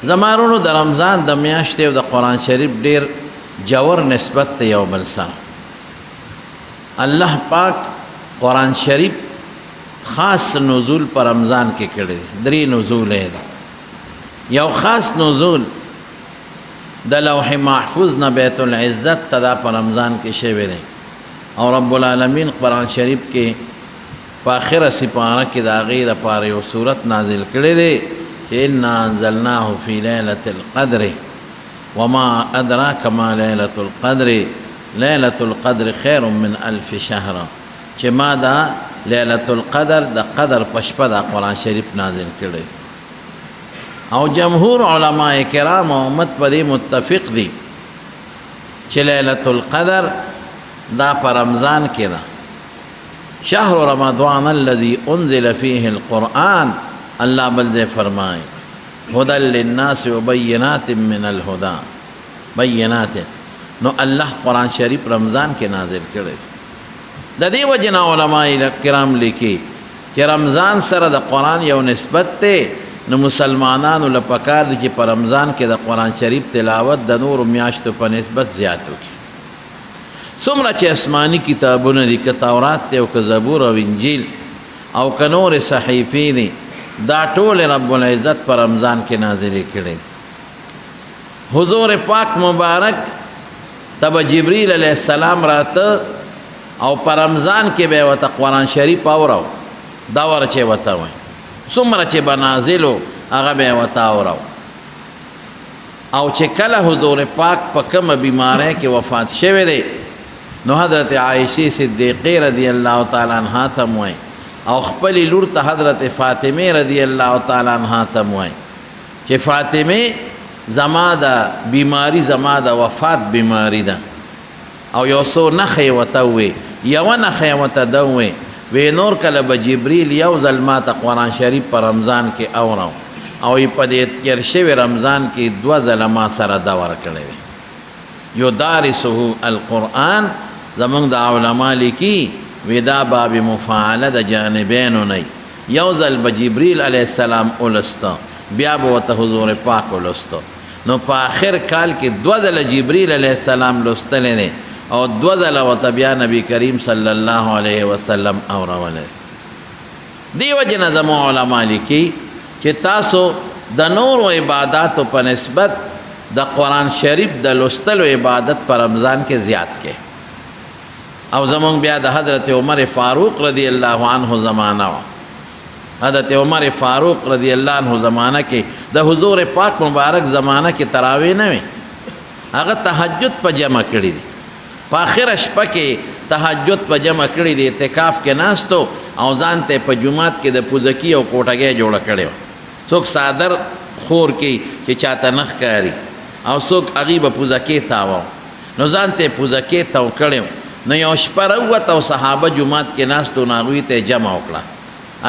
زمارونو د رمضان د میاشتې او د قرآن شریف ډیر جوور نسبت ته یو بل سره. الله پاک قرآن شریف خاص نزول پر رمضان کې کړی دی. 3 نزول یې ده. یو خاص نزول د لوح محفوظ نه بیت العزت ته دا پر رمضان کې شوی دی او رب العالمین قرآن شریف کې په آخره سپاره کې د هغې دپاره یو صورت نازل کړی دی چې انا انزلناه فی لیلة القدر وما ادراک ما لیلة القدر لیلة القدر خیر من 1000 شهر، چې ما دا لیلة القدر د قدر په شپه دا قرآن شریف نازل کړی. او جمهور علماء کرام او امت په دې متفق دي چې لیلة القدر دا په رمضان کې ده. شهر رمضان الذي انزل فيه القرآن، اللہ بلدے فرمائے هدى للناس وبینات من الهدى بینات. نو اللہ قرآن شریف رمضان کے نازل کرے. د دې وجنا علماء کرام لیکي چې رمضان سره د قرآن یو نسبت ته، نو مسلمانانو لپاره دي چې په رمضان کې د قرآن شریف تلاوت د نور میاشتو په نسبت زیات وکړي. څومره چې آسماني کتابونه دي، که تورات دی او که زبور او انجیل او که نور صحیفې دي، دا ټول رب العزت پر رمضان کې نازلې کړي. حضور پاک مبارک تب جبریل علیہ السلام راته او پر رمضان کې به ورته قرآن شریف اورو، دا ورچې ورته وایي څومره چې به نازلو هغه به ورته اورو. او چې کله حضور پاک په کومه بیماری کې وفات شوی دی، نو حضرت عائشہ صدیقہ رضی اللہ تعالی عنہ ته وایي او خپل لور ته حضرت فاطمه رضی اللہ تعالی عنہ ته وایي چې فاطمه زما د بیماری زما د وفات بیماری ده، او یو څو نښې ورته ووایي. یوه نښه یې ورته ده ووایي وی نور کله به جبریل یو ځل ما ته قرآن شریف په رمضان کې اورو او په دې تېر شوي رمضان کې 2 ځله ما سره ده ورکړی دی. یدارسه القرآن زمونږ د علما لیکي وی دا باب مفاعله د جانبینو نه، یو ځل به جبریل علیه السلام اولسته، بیا به ورته حضور پاک اولسته. نو په آخر کال کې 2 ځله جبریل علیه السلام لوستلی دی او 2 ځله ورته بیا نبی کریم صلی الله علیه وسلم اورولی. دې وجې نه زموږ علما لیکي چې تاسو د نورو عباداتو په نسبت د قرآن شریف د لوستلو عبادت په رمضان کې زیات کې. او زمونږ بیا د حضرت عمر فاروق رضی الله عنه زمانه وه. حضرت عمر فاروق رضی الله عنه زمانه کې د حضور پاک مبارک زمانه کې تراویح نه وي، هغه تهجد په جمع کړي دي. په آخره شپه کې تهجد په جمع کړي دي، اعتکاف کې ناستو او ځان ته په جومات کې د پوزکي او کوټګۍ جوړه کړې وه. څوک صادر خور کوي چې چاته نه ښکاري، او څوک هغې به پوزکې تاوه، نو ځان ته یې پوزکې تاو کړی. نو یو شپه راووت او صحابه جومات کې ناستو، نو هغوی ته یې جمع وکړه،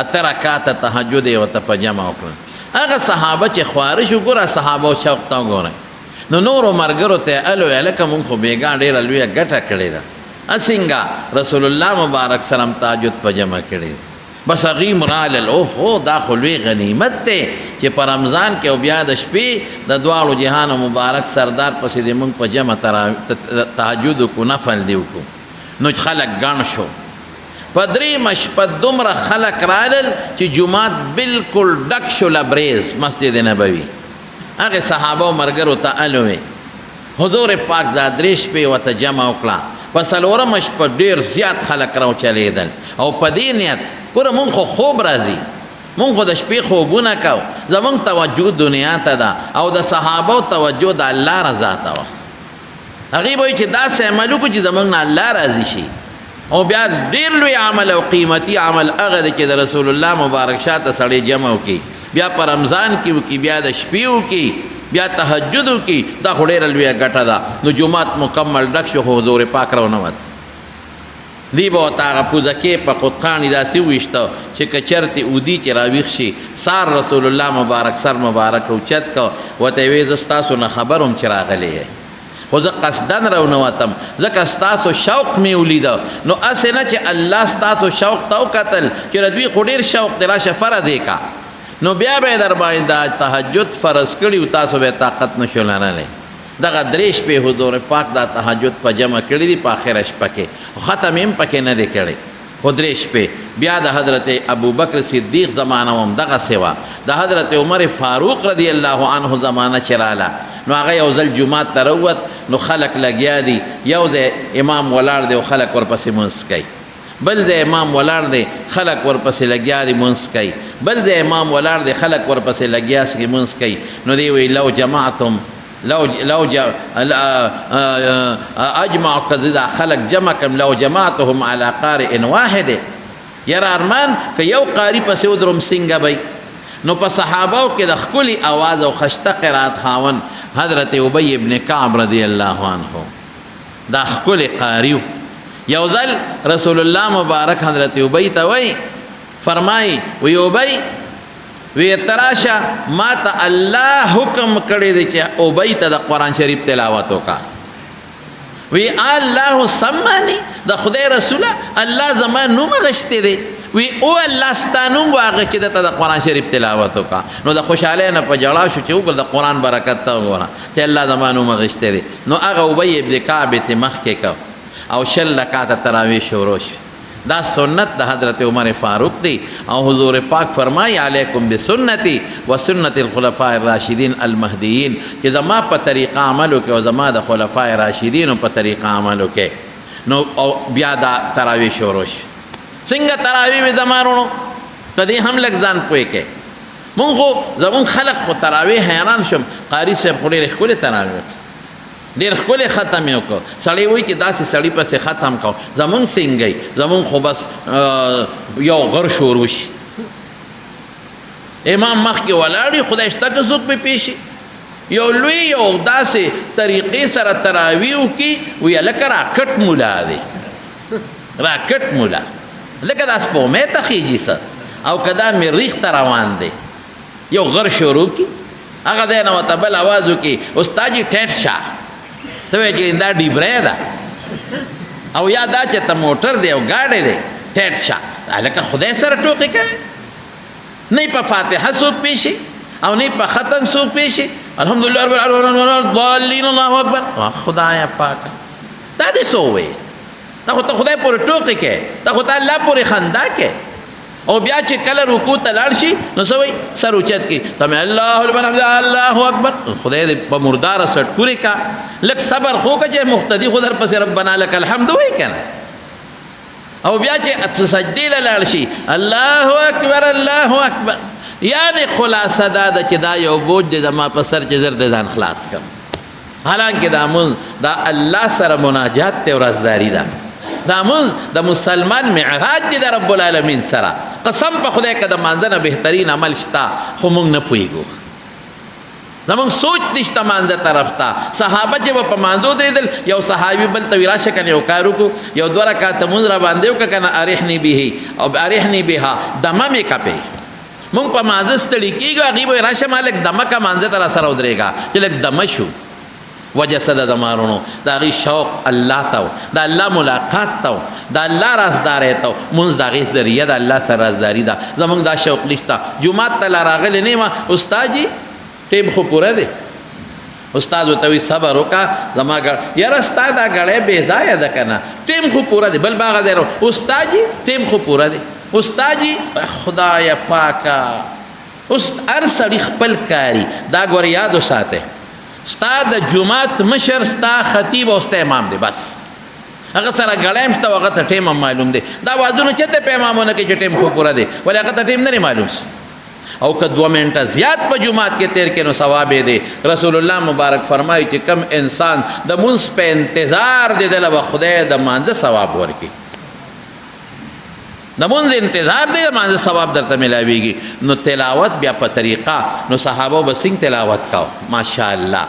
8 رکعاته تهجد یې ورته په جمع وکړه. هغه صحابه چې خواره شو، ګوره صحابه شوق ته وګورئ. نو نورو ملګرو ته الو هلکه مونږ خو بېګا ډېره لویه ګټه کړې ده، څنګه رسول الله مبارک سلام تهجد په جمع کړی دی. بس هغوی مرالل اوهو دا خو لوی غنیمت دی چې په رمضان کې او بیا د شپې د دواړو جهانو مبارک سردار پسې د مونږ په جمع تهجد وکړو، نفل دې وکړو. نو خلک ګڼ شو، په 3 شپه دومره خلک رالل چې جومات بالکل ډک شو لبریز مسجد نبوي. هغې صحابه و ملګرو ته الوې حضور پاک دا 3 شپې ورته جمع وکړه. په 4مه شپه ډېر زیات خلک راوچلېدل او په دې نیت ګوره مونږ خو خوب راځي، مونږ خو د شپې خوبونه کوو، زمونږ توجه دنیا ته ده او د صحابو توجه د الله رضا ته وه. هغوی به وایي چې داسې عمل وکړو چې زمونږ نه الله راضي شي. او بیا ډېر لوی عمل او قیمتي عمل هغه دی چې د رسول الله مبارک شاته سړی جمع وکړي، بیا په رمضان کې وکړي، بیا د شپې وکړي، بیا تهجد وکړي. دا خو ډېره لویه ګټه ده. نو جومات مکمل ډک شو، خو حضور پاک راونوت. دی به ورته هغه پوزکې په قطقاڼي داسې وویشته چې که چرتې اودي چې راویښ شي. سار رسول الله مبارک سر مبارک راوچت که، ورته یې ویې زه ستاسو نه خبر وم چې راغلی یې، خو زه قصدن راونوتم ځکه ستاسو شوق مې ولیده. نو هسې نه چې الله ستاسو شوق ته وکتل چې د دوی خو ډېر شوق دی، راشه فرض یې کا. نو بیا به در باندې دا تهجد فرض کړي او تاسو به طاقت نشو لرلی دغه درې شپې حضور پاک دا تهجد په جمع کړي دي په آخره شپه کې ختم هم پکې نه دی کړی خو درې شپې بیا د حضرت ابوبکر صدیق زمانه هم دغه سوا د حضرت عمر فاروق رضی الله عنه زمانه چې راله نو هغه یو ځل جومات ته راووت نو خلک لګیا دي یو ځای امام ولاړ دی او خلک ورپسې مونځ کوي بل د امام ولاړ دی خلک ورپسې لګیا دي مونځ کوي بل د امام ولاړ دی خلک ورپسې لګیا سي مونځ کوي نو دی وی لو جماعتم لو اجمع کذا خلق جمع کم لو جماعتهم على قارئ واحد یرا ارمان که یو قاری پسې ودرم څنګه بی نو په صحابو کې د ښکلي اواز او خشته قرات خاون حضرت ابی ابن کعب رضی الله عنه دا ښکلي قاریو یو ځل رسول الله مبارک حضرت ابی ته وی فرمای وی ابی وی تراشه ما ته الله حکم کړی دی چې ابی ته د قرآن شریف تلاوت وکړه وی الله سمانی د خدای رسوله الله زما نوم غشتی دی وی او الله ستا نوم واغه چې د ته د قرآن شریف تلاوت وکړه نو د خوشحالۍ نه په ژړا شو چې وګوره د قرآن برکت ته وګوره چې الله زما نوم غشتی دی نو هغه ابی ابن کعب ته مخکې کو او شل رکعته تراویح شروع شو دا سنت د حضرت عمر فاروق دی او حضور پاک فرمای علیکم بسنتی و سنت الخلفاء الراشدین المهدیین چې زما په طریقه عملو کې او زما د خلفاء راشدین په طریقه عملو کې نو او بیا دا تراویح شروع شو څنګه تراویح به زمارونو کدی هم لګ ځان پوي کې مونږ خو زمون خلق خو تراویح حیران شم قاری صاحب خو ډېر ښکلې تراویح ډېر ښکلې ختم یې وکړو سړی وایي چې داسې سړي پسې ختم کو زمونږ څنګه زمونږ خو بس یو غر شروع شي امام مخکې ولاړ وي خدای شته که څوک پې پېښي یو لوی یو داسې طریقې سره تراویح وکړي وایي هلکه راکټ ملا دی راکټ ملا لکه دا سپومې ته خیږي سر او که دا مریخ ته روان دی یو غر شروع کړي هغه دی نه ورته بل اواز وکړي استاد جي ټیټ شه ته وایې چې دا ډیبری ده او یا دا چې ته موټر دی او ګاډی دی ټیټ شه هلکه خدای سره ټوکې کوي نه په فاتحه څوک پېښي او نه په ختم څوک پېښي الحمدلله رب العالمین ضالین الله اکبر خدایه پاکه دا دې څه ووایې ته خو ته خدای پورې ټوکې کوې ته خو ته الله پورې خندا کوې او بیا چې کله رکوع ته لاړ شي نو څه وایي سر اوچت کړي سمع الله لمن حمده الله اکبر خدای دې په مرداره سټ پورې کا لږ صبر خو که چې مقتدي خو در پسې ربنا لک الحمد وایي که نه او بیا چې سجدې له لاړ شي الله اکبر الله اکبر یعنې خلاصه دا ده چې دا یو بوج دی زما په سر چې زر د ځان خلاص کړم حالانکه دا مونځ دا الله سره مناجات دی او رازداري ده دا مونځ د مسلمان معراج دی د رب العالمین سره قسم په خدای که د مانځه نه بهترین عمل شته خو مونږ نه پوهېږو زمونږ سوچ نشته مانځه طرف ته صحابه چې به په مانځو درېدل یو صحابي بل ته وي راشه که نه یو کار وکړو یو 2 رکعته مونځ را باندې وکړه که نه ارحني به او ارحني بها دمه مې کپې مونږ په مانځه ستړي کېږو هغوی به راشه ما لږ دمه که مانځه ته را سره ودرېږه چې لږ دمه شو وجه څه ده د مارونو د هغې شوق الله ته و د الله ملاقات ته و د الله رازداری ته و مونځ د هغې ذریعه د الله سره رازداري ده زمونږ دا شوق نشته جومات ته لا راغلی نه یم استاد جي ټیم خو پوره دی استاد ورته وایي صبر وکړه زما یاره ستا دا ګړی بې ځایه ده که نه ټیم خو پوره دی بل باغه دی استاد جي ټیم خو پوره دی استاد جي خدایه پاکه هر سړي خپل کاري دا ګوره یاد وساتئ ستا د جومات مشر ستا خطیب او ستا امام دی بس هغه سره ګړی هم شته هغه ته ټیم هم معلوم دی دا وازونه چېرته په امامونه کې چې ټیم خو پوره دی ولې هغه ته ټیم نه دی معلوم او که 2 منټه زیات په جومات کې تیر کې نو ثواب یې دی رسول الله مبارک فرمایي چې کم انسان د مونځ په انتظار دی دله به خدای د مانځه ثواب ورکړي د مونځ انتظار دی د مانځه ثواب درته ملاویږي نو تلاوت بیا په طریقه نو صحابو به څنګه تلاوت کوو ماشاءالله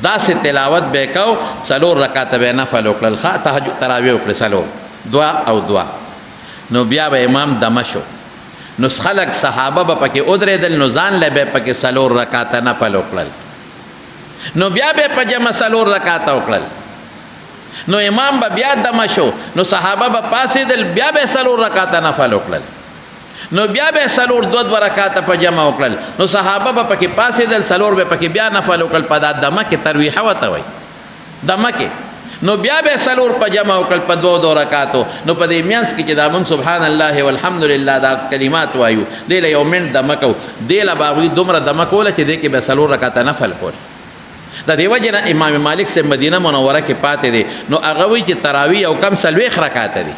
داسې تلاوت به کوو 4 رکعته به نفل وکړل ښه تهجد تراویح وکړې 4 2 او 2 نو بیا به امام دمه شو نو خلق صحابه به پکې ودرېدل نو ځان له به پکې 4 رکعته نفل وکړل نو بیا به په جمع 4 رکعته وکړل نو امام به بیا دمه شو نو صحابه به پاسېدل بیا به 4 رکعته نفل وکړل نو بیا به سلور دو رکعاته په جمع وکړل نو صحابه به پکې پاسېدل سلور به پکې بیا نفل وکړل په دا دمه کې ترویحه ورته وایي دمه کې نو بیا به سلور په جمع وکړل په دو رکعاتو نو په دې میانس کې چې دا موږ سبحان الله والحمدلله دا کلمات وایو دې له یو منټ دمه کوو دې له به هغوی دومره دمه کوله چې دې کې به سلور رکعاته نفل کول د دې وجې نه امام مالک صاحب مدینه منوره کې پاتې دی نو هغه وایي چې تراویح یو کم څلوېښت رکعاته دي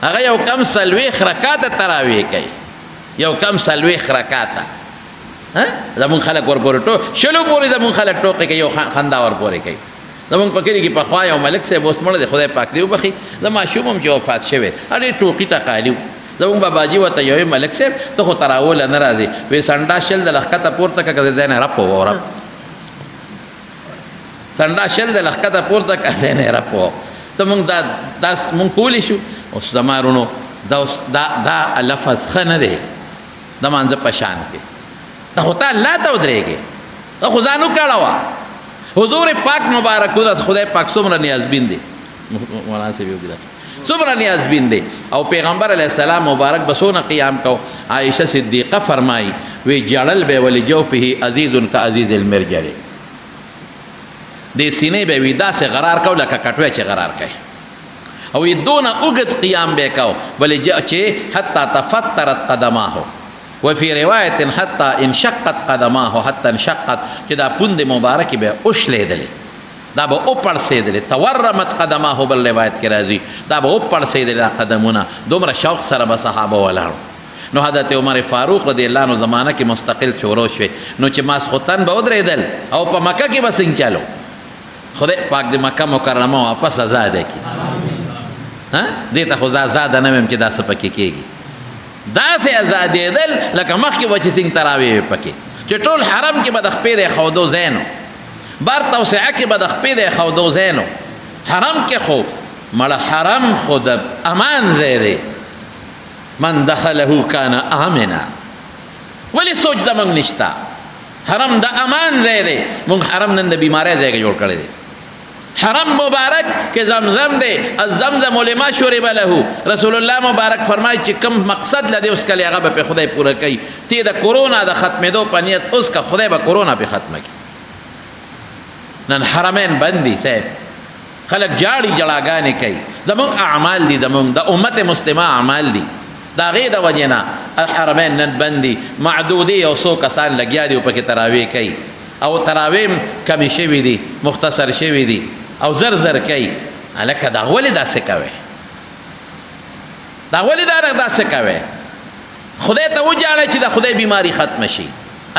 هغه یو کم څلوېښت رکعاته تراویح کوي یو کم څلوېښت رکعاته زمونږ خلک ورپورې شلو پورې زمونږ خلک ټوقې کوي یو خندا ورپورې کوي زمونږ په کلي کې پخوا یو ملک صاحب اوس مړ دی خدای پاک دې وبخي زه ماشوم هم چې وفات شوی ډېر ټوقي ټقالي و زمونږ باباجي ورته یو ملک صاحب ته خو تراوله نه راځې وایي سنډا شل د لښکته پورته کړه که د ځای نه رپ وو رپ سنډا شل د لښکته پورته کړه ځای نه رپ وو ته مونږ دا مونږ کولی شو اوس زما رونو دا لفظ ښه نه دی د مانځه په شان کې ته خو ته الله ته ودرېږې ته خو ځان وکړه حضور پاک مبارک خدای پاک څومره نیازبین دی مولانا صاحب یو څومره نیازبین دی او پیغمبر علیه السلام مبارک بسونه قیام کو عایشه صدیقه فرمایي وی جړل به ولجوفه عزیز کعزیز المرجل دې سینې به وي داسې غرار کو لکه کټوی چې غرار کوي او یې دونه اوږد قیام به کو ولې چې حتی تفترت قدماه وفي رواية حتى انشقت قدماه حتى انشقت چې دا پوند مبارکې به اوښلېدلې دا به وپړسېدلې تورمت قدماه بل روایت کې راځي دا به وپړسېدلې دا قدمونه دومره شوق سره به صحابه ولاړو نو حضرت عمر فاروق رضی الله عنه زمانه کې مستقل شروع شوې نو چې ماسخوتن به ودرېدل او په مکه کې به څنګه چلو خدای پاک د مکه مکرمه واپس آزاده کړي دې ته خو زه آزاده نه ویم چې دا څه پکې کېږي داسې ازادېدل لکه مخکې به چې څنګه تراویح وي پکې چې ټول حرم کې به د خپې د ایښودو ځای نو بر توسعه کې به د خپې د ایښودو ځای نو حرم کې خو مړه حرم خو د امان ځای دی من دخله کان آمنا ولې سوچ زموږ نشته حرم د امان ځای دی موږ حرم نن د بیمارۍ ځای جوړ کړی دی حرم مبارک کې زمزم دی الزمزم لما شرب له رسول الله مبارک فرمایي چې کم مقصد لدی اوس کله هغه به خدای پوره کوي تی د کرونا د ختمېدو په نیت اوس که خدای به کرونا په ختمه کړي نن حرمین بندي صاحب خلک جاړي جړاګانې کوي زمونږ اعمال دي زمونږ د امت مسلمه اعمال دي د هغې د وجې نه الحرمین نن بندي معدودي یو څو کسان لګیا دي او پکې تراویح کوي او تراویح کمې شوي دي مختصر شوي دي او زر زر کوي هلکه دا ولې داسې کوې دا ولې داسې کوې خدای ته وجاړئ چې د خدای بیماری ختمه شي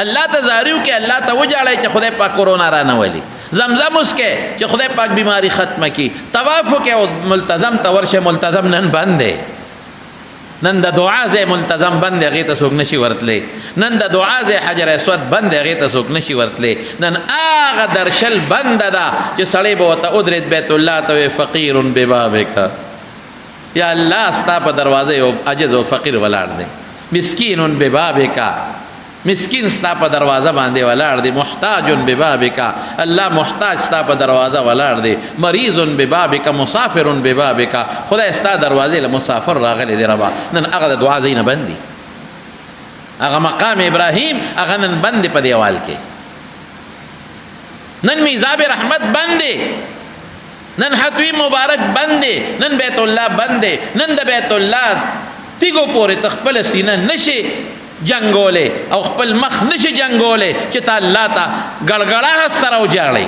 الله ته زاري وکړئ الله ته وجاړئ چې خدای پاک کرونا را نه ولي زمزم وسکئ چې خدای پاک بیماری ختمه کړي طواف وکړئ او ملتظم ته ورشئ ملتظم نن بند دی نن د دعا ځای ملتظم بند دی هغې ته څوک نشي ورتلی نن د دعا ځای حجر اسود بند دی هغې ته څوک نشي ورتلی نن هغه درشل بنده ده چې سړی به ورته ودرېد بیت الله ته وایي فقیر ببابک یا الله ستا په دروازه یو عجز او فقیر ولاړ دی مسکین ببابک مسکین ستا په دروازه باندې ولاړ دی محتاج ببابک الله محتاج ستا په دروازه ولاړ دی مریض ببابک مسافر ببابک خدای ستا دروازې له مسافر راغلی دی ربا نن هغه د دعا ځای نه بند دي هغه مقام ابراهیم هغه نن بند دی په دیوال کې نن میزاب رحمت بند دی نن حتوی مبارک بند دی نن بیت الله بند دی نن د بیت الله تیګو پورې تخپل سینه نشي جنگوله او خپل مخ نشي جنگوله چې تا الله ته ګړګړه سره وجاړي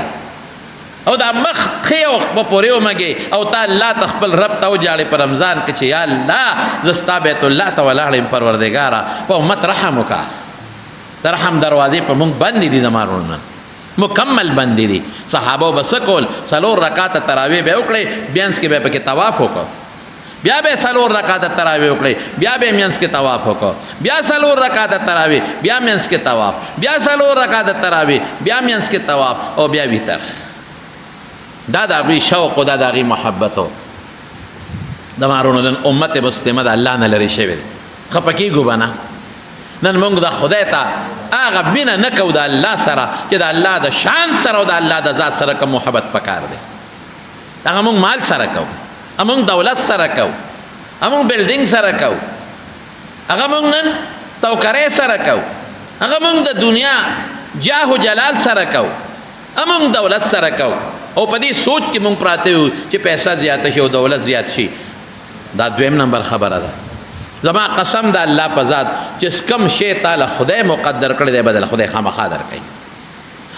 او دا مخ خيو په پورې ومګي او تا الله ته خپل رب ته وجاړي په رمضان کې چې یا الله زستا بیت الله ته ولاړم پروردګارا په امت رحم وکا رحم دروازې په مونږ باندې دي زمارونه مکمل باندې دي صحابه بسکول سلور رکعات تراویح به وکړي بیانس کې به پکې طواف وکړي بیا به سلور رکعات تراویح وکړي بیا به مینس کې طواف وکړو بیا سلور رکعات تراویح بیا مینس کې طواف بیا سلور رکعات تراویح بیا مینس کې طواف او بیا ویتر دا د هغوی شوق او دا د هغوی محبت و د مارونو نن امت مسلمه د الله نه لرې شوې دی خفه کېږو به نه نن موږ د خدای ته هغه مینه نه کوو د الله سره چې د الله د شان سره او د الله د ذات سره کوم محبت پکار دی هغه موږ مال سره کوو امونږ دولت سره کوو امونږ بلډینګ سره کوو هغه موږ نن توکرې سره کوو، هغه موږ د دنیا جاه و جلال سره کوو، موږ دولت سره کوو او په دې سوچ کې موږ پراته یو چې پیسې زیاته شي او دولت زیات شي. دا دویم نمبر خبره ده. زما قسم د الله په ذات چې کم شی تعالی خدای مقدر کړی دی بدل خدای خامخا درکوي،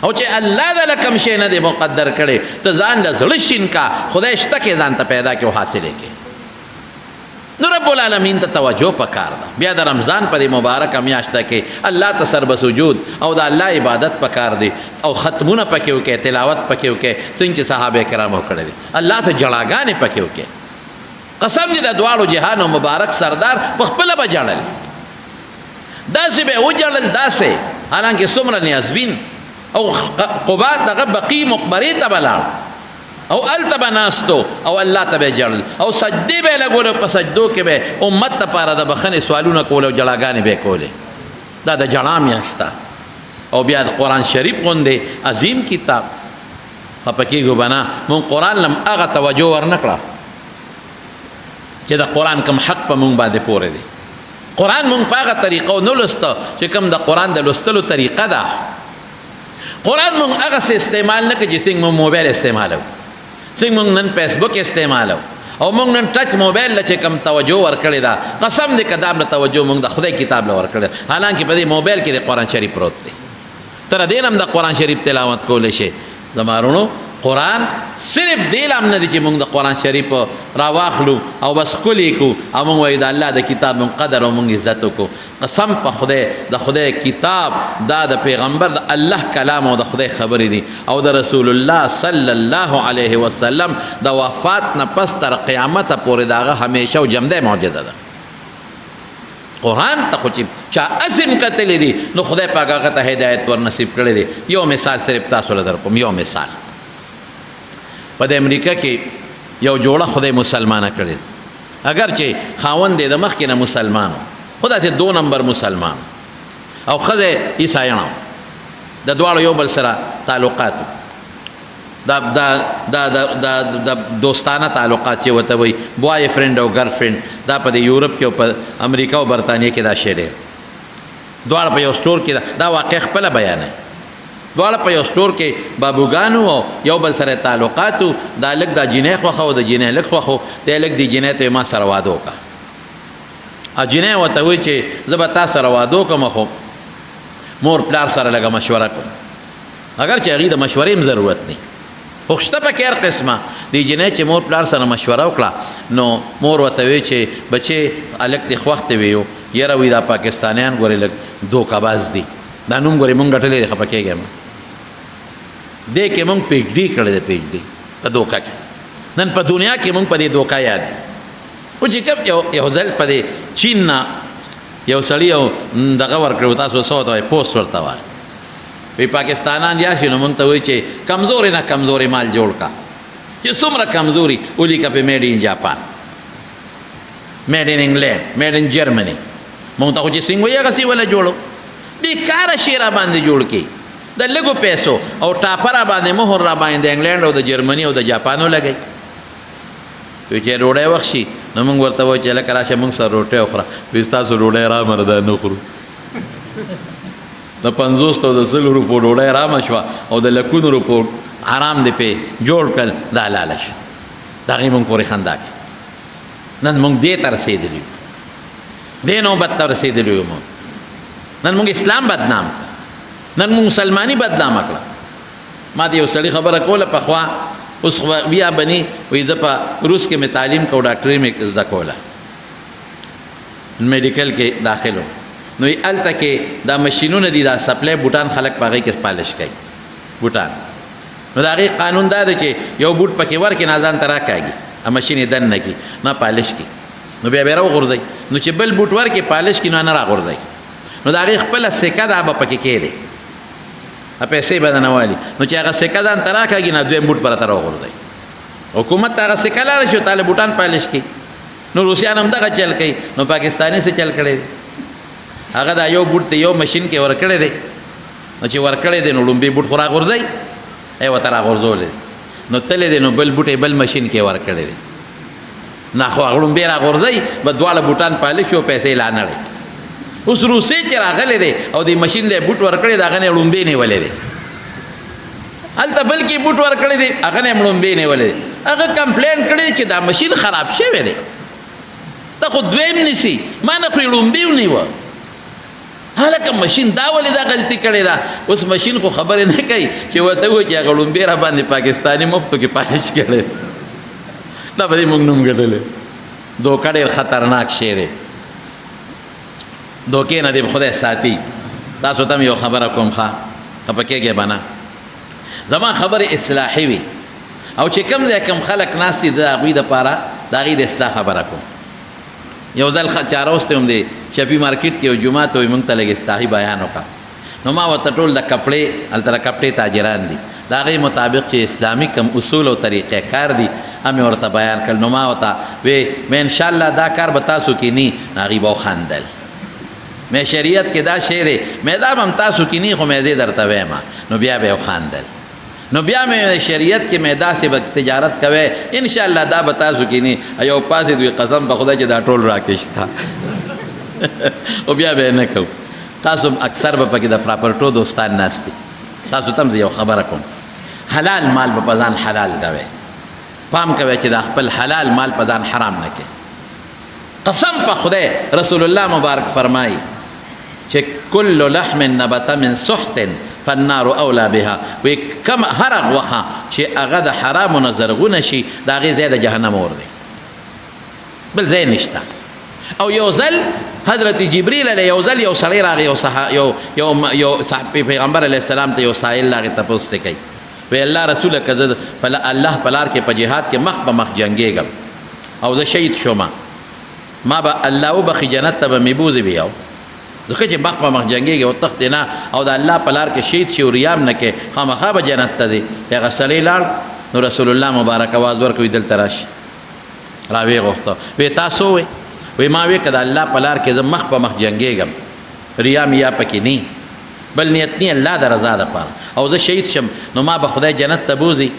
او چې الله تعالی کم شی نه دی مقدر کړی ته ځان له زړه شین کا خدای شته کې ځان ته پیدا کې او حاصلې کې. نو رب العالمین ته توجه پکار ده. بیا د رمضان په دې مبارکه میاشته کې الله ته سر بسجود او د الله عبادت پکار دی او ختمونه پکې وکړي، تلاوت پکې وکړي څنګه صحابه کرامو کړی دي. الله ته جړاګانې پکې وکړي. قسم دې د دواړو جهانو مبارک سردار په خپله به جړل، داسې به وجړل داسې، حالانکه څومره نیازبین او قبا دغه بقي مقبرې ته به لاړ او هلته به ناستو او الله ته به جړل او سجدې به یې لګولې، په سجدو کې به امت دپاره د بخښنې سوالونه کول او جړاګانې به یې کولې. دا د جړا میاشته او بیا د قرآن شریف غوندې عظیم کتاب. خفه کېږو به نه، مونږ قرآن لم هغه توجه ورنه کړه چې د قرآن کوم حق په مونږ باندې پورې دی. قرآن مونږ په هغه طریقو نه لوسته چې کوم د قرآن د لوستلو طریقه ده. قرآن مونږ هغسې استعمال نه کړي چې څنګه مونږ موبایل استعمالو، څنګه مونږ نن فیسبوک استعمالو او مونږ نن ټچ موبایل له چې کوم توجه ورکړې ده، قسم دې کدام له توجه مونږ د خدای کتاب له ورکړې، حالانکه په دې موبایل کې د قرآن شریف پروت دی. تر دې هم د قرآن شریف تلاوت کولی شي. زما وروڼو قرآن صرف دې لام نه دی چې مونږ د قرآن شریف راواخلو او بس کلی کو او مونږ وایو د الله د کتاب مونږ قدر او مونږ عزت وکړو. قسم په خدای د خدای کتاب دا د پیغمبر د الله کلام او د خدای خبرې دي او د رسول الله صلی الله علیه وسلم د وفات نه پس تر قیامت پورې د هغه همیشه او جمده معجزه ده. قرآن ته خو چې چا اسم کتلی دي نو خدای پاک هغه ته هدایت ور نصیب کړی دی. یو مثال صرف تاسو له در کوم، یو مثال په د امریکا کې یو جوړه خدای مسلمانه کړی، اگر چې خاوند د مخکې نه مسلمان خو داسې 2 نمبر مسلمان او ښځه عیسایانه، د دواړو یو بل سره تعلقات، دا دوستانه تعلقات چې ورته وایي بوای فرینډ او ګرل فرینډ. دا په د یورپ کې او په امریکا او برطانیه کې دا شی دی. دواړه په یو سټور کې دا واقع خپله بیانوي. دواړه په یو سټور کې بابوګانو او یو بل سره تعلقاتو. دا لږ دا جینۍ خوښه او د جینۍ لږ خوښه، دی لږ د جینۍ ته ما سره واده وکړه. جینۍ ورته وایي چې زه به تا سره واده وکړم خو مور پلار سره لږه مشوره کوم، اگر چې هغې د مشورې هم ضرورت نه خو شته پکې هر قسمه. د جینۍ چې مور پلار سره مشوره وکړه نو مور ورته وایي چې بچې هلک دې خوښ دی ویو یاره وایي دا پاکستانیان ګورې لږ دوکهباز دي، دا نوم ګورې مونږ ګټلی دی خفه کېږی م دې کې مونږ پی ایچ ډي کړی دی، پی ایچ ډي په دوکه کې. نن په دنیا کې مونږ په دې دوکه یاد دي. خو چې کوم یو ځل په دې چین نه یو سړي یو دغه ورکړی تاسو څه ورته وایي پوسټ ورته وایي وی پاکستانان راشي نو مونږ ته وایي چې کمزورې نه کمزورې مال جوړ کا، چې څومره کمزوري ولیکه په میډ ان جاپان، میډ ان انګلینډ، میډ ان جرمني. مونږ ته خو چې څنګه وایي هغسې وله جوړو. بیکاره شی را باندې جوړ کړي د لږو پیسو او ټاپه را باندې مهر را باندې د انګلینډ او د جرمني او د جاپانو لګوي. وایي چې ډوډۍ وخت شي نو مونږ ورته وایو چې هلکه راشه مونږ سره روټۍ وخوره. وایي ستاسو ډوډۍ رامه ده نه خورو. د 50 او د 100 روپو ډوډۍ رامه شوه او د لکونو روپو حرام دې پې جوړ کړل، دا حلاله شوه. د هغې مونږ پورې خندا کوي. نن مونږ دې ته رسېدلي یو، دې نوبت ته رسېدلي یو. مونږ نن مونږ اسلام بدنام کړ، نن مونږ مسلماني بدنامه کړه. ما ته یو سړي خبره کوله پخوا، اوس بیا بني وایي زه په روس کې مې تعلیم کو، ډاکټري مې زده کوله، میډیکل کې داخل وم. نو هلته کې دا مشینونه دي، دا سپلی بوټان خلک په هغې کې پالش کوي بوټان. نو د هغې قانون دا دی چې یو بوټ پکې ورکړي نه ځان ته راکاږي، مشین یې دن نه کړي نه پالش کړي، نو بیا به یې راوغورځوي. نو چې بل بوټ ورکړي پالش کړي نو نه راغورځوي. نو د هغې خپله سکه دا به پکې کېدی، پیسې به نه والي. نو چې هغه سکه ځان ته راکاږي نه دویم بوټ به راته راوغورځوي. حکومت ته هغه سکه لاړه شي تاله بوټان پالش کړي. نو روسیان هم دغه چل کوي. نو پاکستاني څه چل کړی دی؟ هغه دا یو بوټ ته یو مشین کې ورکړی دی، نو چې ورکړی دی نو لومبي بوټ خو راغورځوي، ای ورته راغورځولی دی. نو تللی دی نو بل بوټ یې بل مشین کې ورکړی دی، نه خو هغه لومبي راغورځوي به دواړه بوټان پالش شي او پیسې یې لا نړی. اوس روسي چې راغلی دی او د ماشین له بوټ ورکړی د هغه نه ړومبې نیولی دی هلته بل کې بوټ ورکړی دی هغه نه ړومبې نیولی دی هغه کمپلین کړی چې دا ماشین خراب شوی دی ته خو دویم نیسي ما نه پرې ړومبې ونیوه هلکه ماشین دا ولې دا غلطي کړې ده اوس ماشین خو خبرې نه کوي چې ورته ووایي چې هغه ړومبې را باندې پاکستاني مفتو کې پالش کړی دا به دې موږ نوم ګټلی دوکه ډېر خطرناک شی دی دوکې نه دې خدای ساتي تاسو ته م یو خبره کوم ښه خفه کېږئ به نه زما خبرې اصلاحي وي او چې کوم ځای کوم خلک ناست دي زه د هغوی دپاره د هغې د اصلاح خبره کوم یو ځل چاروستی هم دی شفي مارکیټ کې یو جومات وایي موږ ته لږ اصلاحي بیان وکړه نو ما ورته ټول د کپړې هلته د کپړې تاجران دي د هغې مطابق چې اسلامي کوم اصول او طریقې کار دي هم مې ورته بیان کړل نو ما ورته وی مې انشاءالله دا کار به تاسو کې نی نو هغې به وخندل مې شریعت کې دا شی دی مې دا به هم تاسو کې نی خو مې دې درته وایم نو بیا به یې وخندل نو بیا مې شریعت کې مې داسې به تجارت کوی انشاءالله دا به تاسو کې نی یو پاسې دوی قسم په خدای چې دا ټول راکشته او بیا به یې نه کوو تاسو اکثر به پکې د پراپرټو دوستان ناست دي تاسو ته یو خبره کوم حلال مال به په ځان حلال کوئ پام کوئ چې دا خپل حلال مال په ځان حرام نه کړئ قسم په خدای رسول الله مبارک فرمایي چې کل لحم نبت من سحت فالنار اولا بها وی کم هر غوښه چې هغه د حرامو نه زرغونه شي د هغې ځای د جهنم اور دی بل ځای نشته او یو ځل حضرت جبریل علیه یو ځل یو سړی راغی یو پیغمبر علیه السلام ته یو سائل راغی تپوس یې کوي وی الله رسوله که زه الله په لار کې په جهاد کې مخ په مخ جنګېږم او زه شهید شومه ما به الله وبخي جنت ته به مې بوځي بیا ځکه چې مخ په مخ جنګېږي او تختې نه او د الله په لار کې شهید شي او ریام نه کې خامخا به جنت ته ځي هغه سړی لاړ نو رسول الله مبارک اواز ورکوي دلته راشي راویې غوښته وی تاسو وی وی ما وی که د الله په لار کې زه مخ په مخ جنګېږم ریا مې یا پکې نی بل نیت نی الله د رضا دپاره او زه شهید شم نو ما به خدای جنت ته بوځي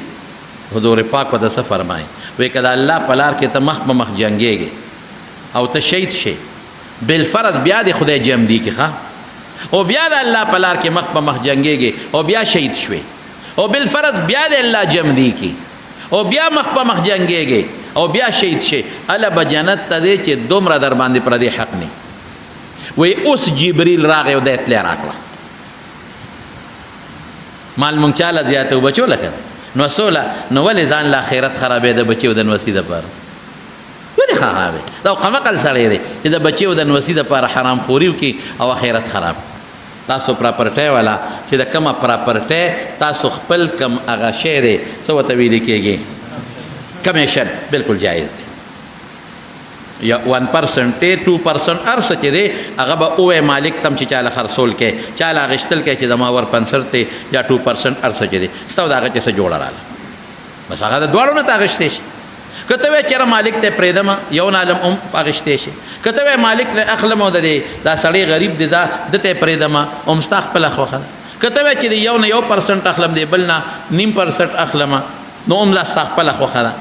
حضور پاک ورته څه فرمایي وی که د الله په لار کې ته مخ په مخ جنګېږې او ته شهید شې بالفرض بیا د خدای جمع دی کې ښه او بیا د الله په لار کې مخ په مخ جنګېږې او بیا شهید شوې او بالفرض بیا د الله جمع دی کې او بیا مخ په مخ جنګېږې او بیا شهید شي هله به جنت ته دی چې دومره در باندې پردې حق نه وی اوس جبریل راغی او دی تلې راکړه مال مونږ چاله زیاته وبچو لکه نو سوله نو ولې ځان له آخرت خرابېده بچي او د نوسي دپاره ولې خرابې دا قمقل سړی دی چې د بچي او د نوسي دپاره حرام خوري وکړي او آخرت خراب تاسو پراپرټۍ والا چې د کومه پراپرټۍ تاسو خپل کم هغه شی دی څه ورته ویلې کېږي کمیشن بالکل جایز دی یا 1% 2% هر څه چې دی هغه به ووایي مالک تم چې چاله خرڅول کې چاله اخیستل کې چې زما ور 65 دی یا 2% هر څه چې دی ستا د هغه چې څه جوړه راله بس هغه د دواړو نه ته اخیستی شي که ته وایې چېرې مالک ته پرېږدمه یو نالم هم اخیستی شي که ته وایې مالک نه اخلم او دا سړی غریب دی ده ته یې پرېږدمه هم ستا خپله خوښه ده که ته وایې چې د یو نه 1% اخلم دی بل نه 0.5% اخلمه نو هم دا ستا خپله خوښه ده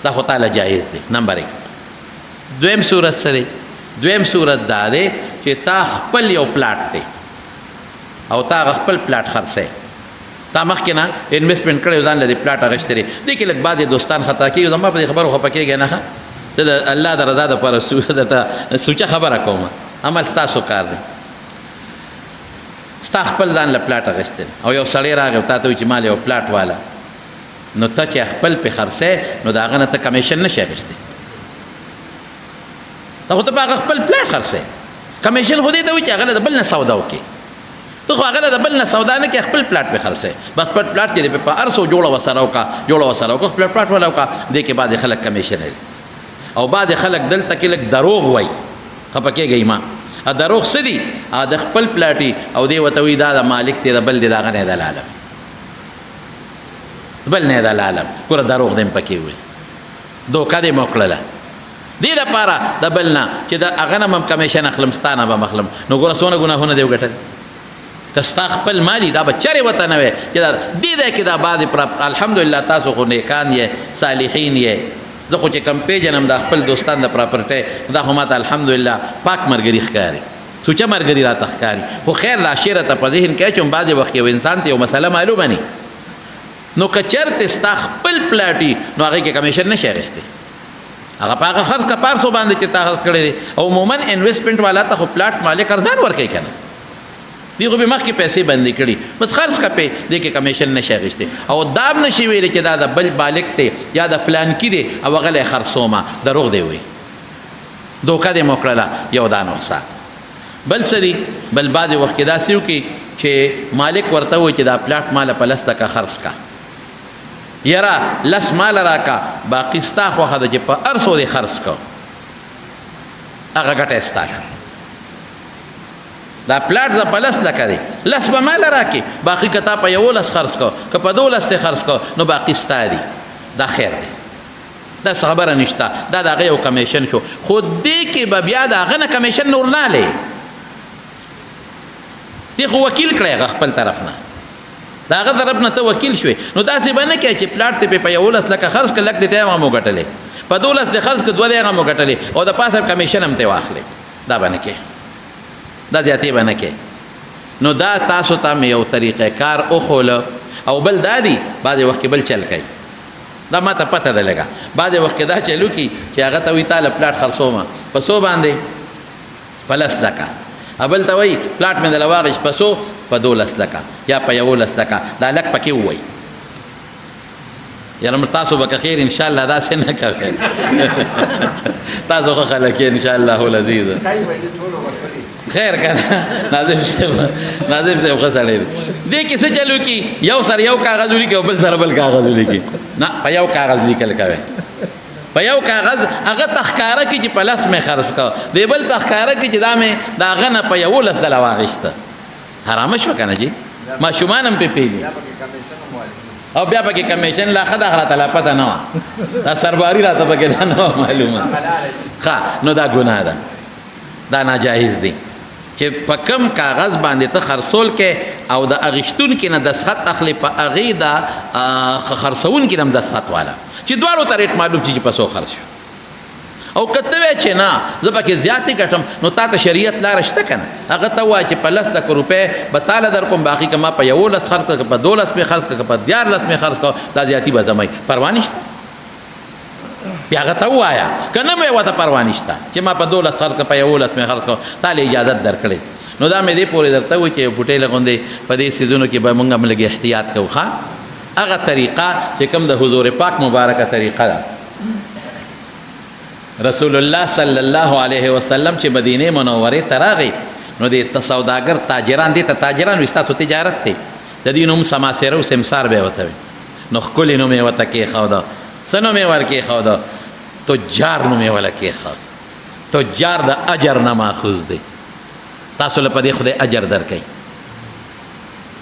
دا خو تعالی جایز دی نمبر 1 دویم صورت څه دی دویم صورت دا دی چې تا خپل یو پلاټ دی او تا هغه خپل پلاټ خرڅی تا مخکې نه انویسټمنټ کړی ځان له دې پلاټ اخیستی دی دې کې لږ بعضې دوستان خطا کېږي زما په دې خبرو خفه کېږئ نه ښه زه د الله د رضا دپاره درته سوچه خبره کوم عمل ستاسو کار دی ستا خپل ځان له پلاټ اخیستی دی او یو سړی راغی تا ته وایي چې مال یو پلاټ والا نو ته چې خپل پې خرڅی نو د هغه نه ته کمیشن نه شي اخیستی ته خو ته په هغه خپل پلاټ خرڅی کمیشن خو دې ته وایي چې هغه له د بل نه سودا وکړي ته خو هغه له د بل نه سودا نه کې خپل پلاټ پې خرڅی بس خپل پلاټ چې دی په هر څه جوړه ورسره وکړه خپل پلاټ والا وکړه دې کې بعضې خلک کمیشن لري او بعضې خلک دلته کې لږ دروغ وایي خفه کېږئ ما دروغ څه دي د خپل پلاټي او دې ورته وایي دا د مالک دی د بل دی د هغه نه دلالم بل نه دلالم ګوره دروغ دې م پکې وي دوکه دې م وکړله دې دپاره د بل نه چې د هغه نه م کمیشن اخلم ستا نه به م اخلم نو ګوره څونه ګناهونه دې وګټل که ستا خپل مالي دا به چرې ورته نه وی چې دا دې دی کې دا بعضې الحمدلله تاسو خو نیکان یې صالحین یې زه خو چې کم پیژنم دا خپل دوستان د پراپرټۍ دا خو ماته الحمدلله پاک ملګري ښکاري سوچه مرګري راته ښکاري خو خیر دا شی راته په ذهن کې چې بعضې وخت یو انسان ته یو مسله معلومه نه نو که چېرته ستا خپل پلاټ وي نو هغې کې کمیشن نشي اخیستی هغه په هغه خرڅ که 500 باندې چې تا خرڅ کړی دی او عموما انویسټمنټ والا ته خو پلاټ مالک ارزان ورکوي که نه دی خو به مخکې پیسې بندې کړي بس خرڅ که پې دې کې کمیشن نشي اخیستی او دا هم نشي ویلی چې دا د بل مالک دی یا د فلانکي دی او هغه لی خرڅومه دروغ دی وي دوکه دې مو کړله یو دا نقصان بل څه دي بل بعضې وخت کې داسې وکړي چې مالک ورته وایي چې دا پلاټ ماله په 10 ټکه خرڅ کا یاره 10 ماله راکا باقي ستا خوښه ده چې په 400 دې خرڅ کو هغه ګټه یې ستا شو دا پلاټ د په 10 لکه دی 10 به ماله راکې باقي که تا په 11 خرڅ کو که په 12 دې خرڅ کو نو باقي ستا دی دا خیر دی دا څه خبره نشته دا د هغې یو کمیشن شو خو دې کې به بیا د هغه نه کمیشن نور نه هلی دې خو وکیل کړی هغه خپل طرف نه د هغه طرف نه ته وکیل شوې نو داسې به نه کوې چې پلاټ دې په 11 لکه خرڅ کړه لږ دې ته هم وګټلې په 12 دې خرڅ کړه 2 دې هم وګټلې او د پاسه کمیشن هم ته واخلې دا به نه کوې دا زیاتې به نه کوې نو دا تاسو ته مې یو طریقه کار وښوله او بل دا دی بعضې وخت کې بل چل کوي دا ما ته پته ده لږه بعضې وخت کې دا چلو کي چې هغه ته وایي تاله پلاټ خرڅومه په 100 باندې په 10 لکه بل ته وایي پلاټ مې دله واغېش په 100 په 12 لکه یا په 11 لکه دا لږ پکې ووایي یاره تاسو به که خیر انشاءالله داسې نه کوئ تاسو ښه خلک یې انشاءالله العزیز خیر که نه ناظم صاحب ښه سړی دی دې کې څه چلو کي یو سره یو کاغذ ولیکي او بل سره بل کاغذ ولیکي نه په یو کاغذ لیکل کوئ په یو کاغذ هغه ته ښکاره کړي چې په 10 مې خرڅ کړه دې بل ته ښکاره کړي چې دا مې د هغه نه په 11 دله واخېسته حرامه شوه که نه جي ماشومان هم پې پوهېږي او بیا پکې کمیشن لا ښه ده راته لا پته نه وه دا سرباري راته پکې دا نه وه معلومه ښه نو دا ګناه ده دا ناجایز دی چې په کم کاغذ باندې ته خرڅول کې او د اغشتونکي نه دستخط اخلي په هغې د خرڅونکي نه هم دستخط والا چې دواړو ته ریټ معلوم چې په 100 خرڅ شو او که ته وایې چې نه زه پکې زیاتې ګټم نو تا ته شریعت لاره شته که نه هغه ته ووایه چې په 10 لکه روپۍ به تاله در کوم باقي که ما په 11 خرڅ کړه که په 12 مې خرڅ کړه که په 14 مې خرڅ کړه دا زیاتي به زما پروا نشته بیا هغه ته ووایه که نه مې ورته پروا نشته چې ما په 12 خرڅ کړه په 11 مې خرڅ کړه تا له اجازت درکړې نو دا مې دې پورې درته وایي چې یو بوټۍ لغوندې په دې څیزونو کې به موږ هم لږ احتیاط کوو ښه هغه طریقه چې کوم د حضور پاک مبارکه طریقه ده رسول الله صلی الله علیه وسلم چې مدینه منورې ته راغی نو د سوداګر تاجران دې ته تاجران وي ستاسو تجارت دی د دې نوم سماسره او سمسار به ورته وي نو ښکلي نوم یې ورته کېښوده څه نوم یې ور کېښوده تجار نوم یې وله کېښود تجار د اجر نه ماخوذ دی تاسو له په دې خدای اجر درکوي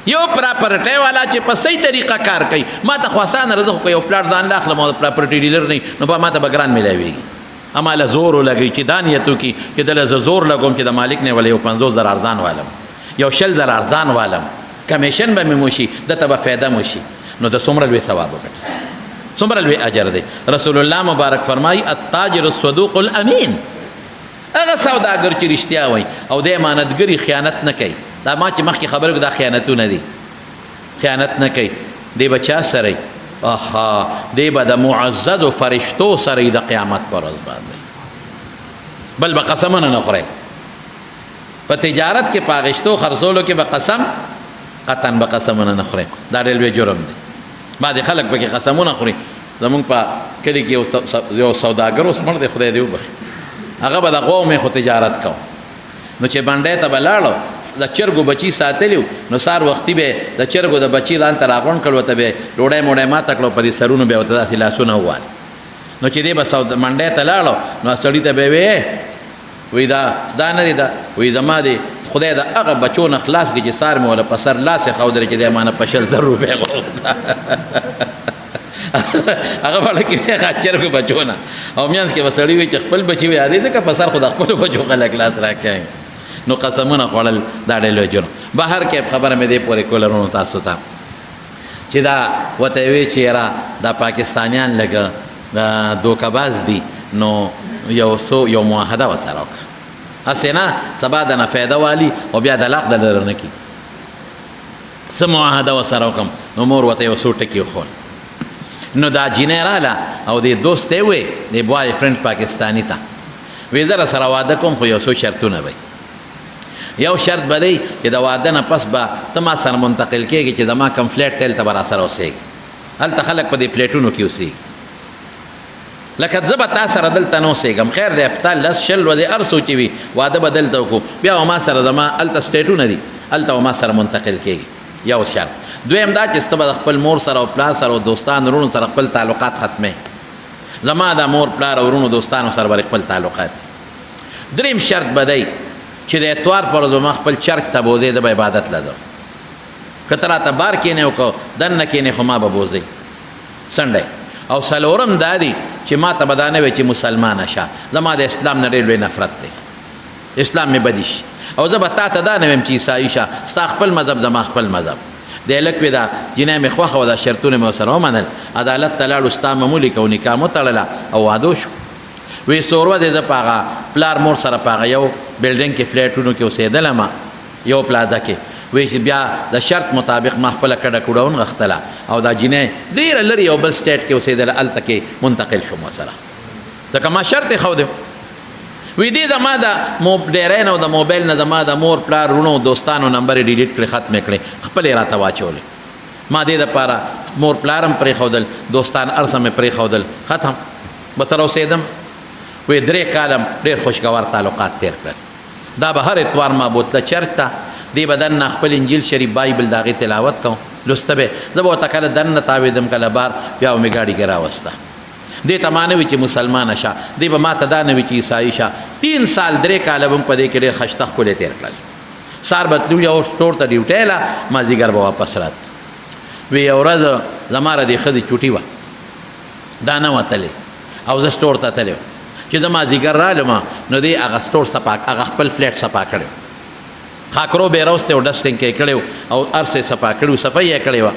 یو پراپرټۍ والا چې په صحیح طریقه کار کوي ما ته خو اسانه ده خو که یو پلاټ ځان له اخلم او پراپرټي ډیلر نه نو به ما ته به ګران میلاویږي اما له زور ولګوي چې دا نیت وکړي چې دله زه زور لګوم چې د مالک نه وله یو 50,000 ارزان والم یو 100,000 ارزان والم کمیشن به مې موشي دته به فایده موشي نو د څومره لوی ثواب وګټه څومره لوی اجر دی رسول الله مبارک فرمایي التاجر الصدوق الامین هغه سوداګر چې رښتیا وایي او د امانتګري خیانت نه کوي دا ما چې مخکې خبره دا خیانتونه دي خیانت نه کوي دی به چا سره اها دی به د معززو فرشتو سره د قیامت پر ورځ باندې بل به قسمونه نه خورئ په تجارت کې په اغشتو خرڅولو کې به قسم قطعا به قسمونه نه خورئ دا ډېر لوی جرم دی بعضې خلک پکې قسمونه خوري زمونږ په کلي کې یو سوداګر اوس مړ دی خدای دې وبخي هغه به د غومې خو تجارت کو نو چې بنډۍ ته به لاړو د چرګو بچي ساتلي نو سار وختي به د چرګو د بچي ځان ته راغونډ کړ ورته به ډوډۍ موډۍ ماته کړو په دې سرونو به ورته داسې لاسونه ووال نو چې دی به منډۍ ته لاړو نو سړي ته به ویې وایي دا نه دی دا وایي زما دی خدای د هغه بچو نه خلاص کړي چې سار مې وله په سر لاس یې ښودلی چې دی ما نه په 100,000 روپۍ هغه به کې هغه چرګو بچو نه او میانځ کې به سړي وي چې خپل بچي وي یادې ځکه په سر خو د خپلو بچو خلک لاس راکوي نو قسمونه خوړل دا ډېر لوی جرم بهر کې خبره مې دې پورې کوله رونو تاسو ته چې دا ورته یې وی چې یاره دا پاکستانیان لږ دوکهباز دي نو یو معاهده ورسره وکړه هسې نه سبا د نه فایده والي او بیا د لاق د لره نه کي څه معاهده ورسره وکړم نو مور ورته یو څو ټکي وښول نو دا جینۍ راله او دې دوست یې ووی د بوای فرینډ پاکستاني ته وی زه راسره واده کوم خو یو څو شرطونه به یو شرط به دی چې د واده نه پس به ته ما سره منتقل کېږي چې زما کوم فلیټ ټیل ته به راسره اوسېږي هلته خلک په دې فلیټونو کې اوسېږي لکه زه به تا سره دلته نه اوسېږم خیر دی هفته لس شل ورځې هر څو چې وي واده به دلته وکړو بیا به ما سره زما هلته سټیټونه دي هلته به ما سره منتقل کېږي یو شرط دویم دا چې ته به د خپل مور سره او پلار سره او دوستان ورونو سره خپل تعلقات ختمې زما د مور پلار او ورونو دوستانو سره به خپل تعلقات دریم شرط به دی چې د اتوار پر ورځ به ما خپل چرچ ته بوځې د به عبادت له ځم که ته راته بار کښېنې او که دننه کښېنې خو ما به بوځې سنډی او څلورم دا دی چې ما ته به دا نه وی چې مسلمانه شه زما د اسلام نه ډېر لوی نفرت دی اسلام مې بدي شي او زه به تا ته دا نه ویم چې عیسایي شه ستا خپل مذهب زما خپل مذهب دی هلک وی دا جینۍ مې خوښه وه دا شرطونه مې ورسره ومنل عدالت ته لاړو ستا مه ولیکه او نکاح مو تړله او واده شو وی څو ورځې زه په هغه پلار مور سره په هغه یو بلډینګ کې فلیټونو کې اوسېدلم یو پلازه کې وی چې بیا د شرط مطابق ما خپله کډه کوډه ونغښتله او دا جینۍ ډېره لرې یو بل سټیټ کې اوسېدله هلته کې منتقل شوم ورسره ځکه ما شرط یې ښودی وی دې زما د ډیری نه او د موبایل نه زما د مور پلار وروڼو دوستانو نمبر یې ډیلیټ کړې ختمې کړې خپل یې راته واچولې ما دې دپاره مور پلار هم پرېښودل دوستان هر څه مې پرېښودل ختم به سره اوسېدم وی 3 کاله ډېر خوشګوار تعلقات تېر کړل دا به هر اتوار ما بوتله چرچ ته دې به دننه خپل انجیل شریف بایبل د هغې تلاوت کوم لوسته به زه به ورته کله دننه تاوېدم کله بار بیا به مې ګاډي کې راوسته دې ته ما نه وي چې مسلمانه شه دې به ما ته دا نه وي چې عیسایي شه 3 سال 3 کاله به م په دې کې ډېر خشته ښکلې تېر کړل سهار به تلو یو سټور ته ډیوټۍ له مازدیګر به واپس رات وی یو ورځ زما را دې ښځې چوټي وه دا نه وتلې او زه سټور ته تللی چې زه مازدیګر رالم نو دې هغه سټور صفا هغه خپل فلیټ صفا کړی خاکرو به یې راوستی او ډسټینګ کې یې کړی او هر څه یې صفا کړي صفایي یې کړې وه